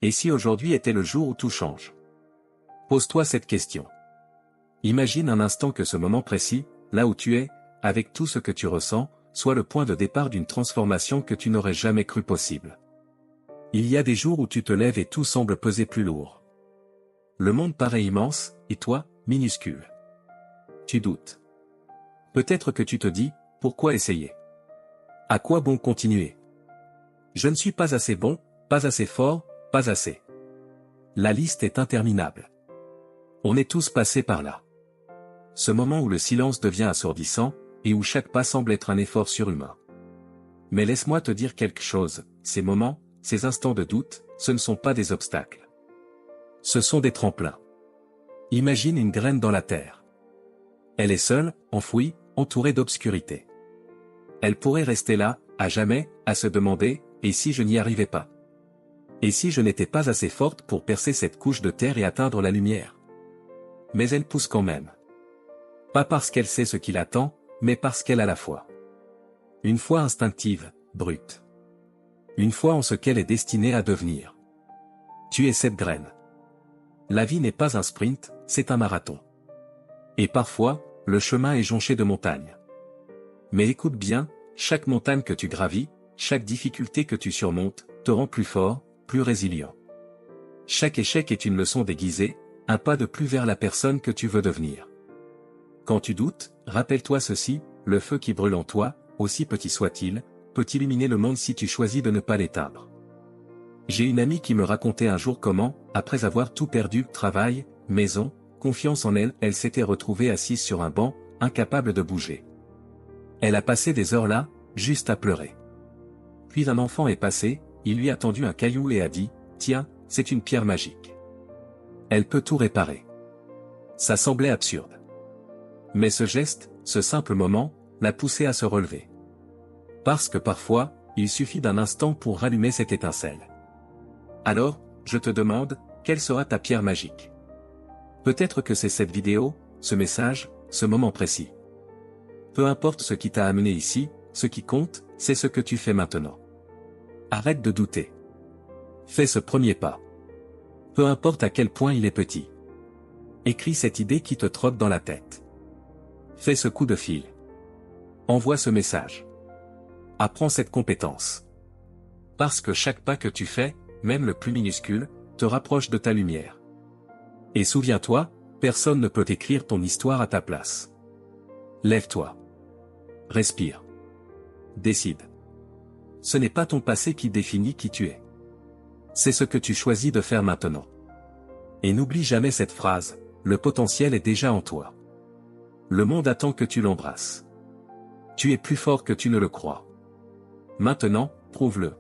Et si aujourd'hui était le jour où tout change? Pose-toi cette question. Imagine un instant que ce moment précis, là où tu es, avec tout ce que tu ressens, soit le point de départ d'une transformation que tu n'aurais jamais cru possible. Il y a des jours où tu te lèves et tout semble peser plus lourd. Le monde paraît immense, et toi, minuscule. Tu doutes. Peut-être que tu te dis, pourquoi essayer? À quoi bon continuer? Je ne suis pas assez bon, pas assez fort, pas assez. La liste est interminable. On est tous passés par là. Ce moment où le silence devient assourdissant, et où chaque pas semble être un effort surhumain. Mais laisse-moi te dire quelque chose, ces moments, ces instants de doute, ce ne sont pas des obstacles. Ce sont des tremplins. Imagine une graine dans la terre. Elle est seule, enfouie, entourée d'obscurité. Elle pourrait rester là, à jamais, à se demander, et si je n'y arrivais pas? Et si je n'étais pas assez forte pour percer cette couche de terre et atteindre la lumière? Mais elle pousse quand même. Pas parce qu'elle sait ce qui l'attend, mais parce qu'elle a la foi. Une foi instinctive, brute. Une foi en ce qu'elle est destinée à devenir. Tu es cette graine. La vie n'est pas un sprint, c'est un marathon. Et parfois, le chemin est jonché de montagnes. Mais écoute bien, chaque montagne que tu gravis, chaque difficulté que tu surmontes, te rend plus fort, plus résilient. Chaque échec est une leçon déguisée, un pas de plus vers la personne que tu veux devenir. Quand tu doutes, rappelle-toi ceci, le feu qui brûle en toi, aussi petit soit-il, peut illuminer le monde si tu choisis de ne pas l'éteindre. J'ai une amie qui me racontait un jour comment, après avoir tout perdu, travail, maison, confiance en elle, elle s'était retrouvée assise sur un banc, incapable de bouger. Elle a passé des heures là, juste à pleurer. Puis un enfant est passé, il lui a tendu un caillou et a dit, « Tiens, c'est une pierre magique. Elle peut tout réparer. » Ça semblait absurde. Mais ce geste, ce simple moment, l'a poussé à se relever. Parce que parfois, il suffit d'un instant pour rallumer cette étincelle. Alors, je te demande, quelle sera ta pierre magique? Peut-être que c'est cette vidéo, ce message, ce moment précis. Peu importe ce qui t'a amené ici, ce qui compte, c'est ce que tu fais maintenant. Arrête de douter. Fais ce premier pas. Peu importe à quel point il est petit. Écris cette idée qui te trotte dans la tête. Fais ce coup de fil. Envoie ce message. Apprends cette compétence. Parce que chaque pas que tu fais, même le plus minuscule, te rapproche de ta lumière. Et souviens-toi, personne ne peut écrire ton histoire à ta place. Lève-toi. Respire. Décide. Ce n'est pas ton passé qui définit qui tu es. C'est ce que tu choisis de faire maintenant. Et n'oublie jamais cette phrase, le potentiel est déjà en toi. Le monde attend que tu l'embrasses. Tu es plus fort que tu ne le crois. Maintenant, prouve-le.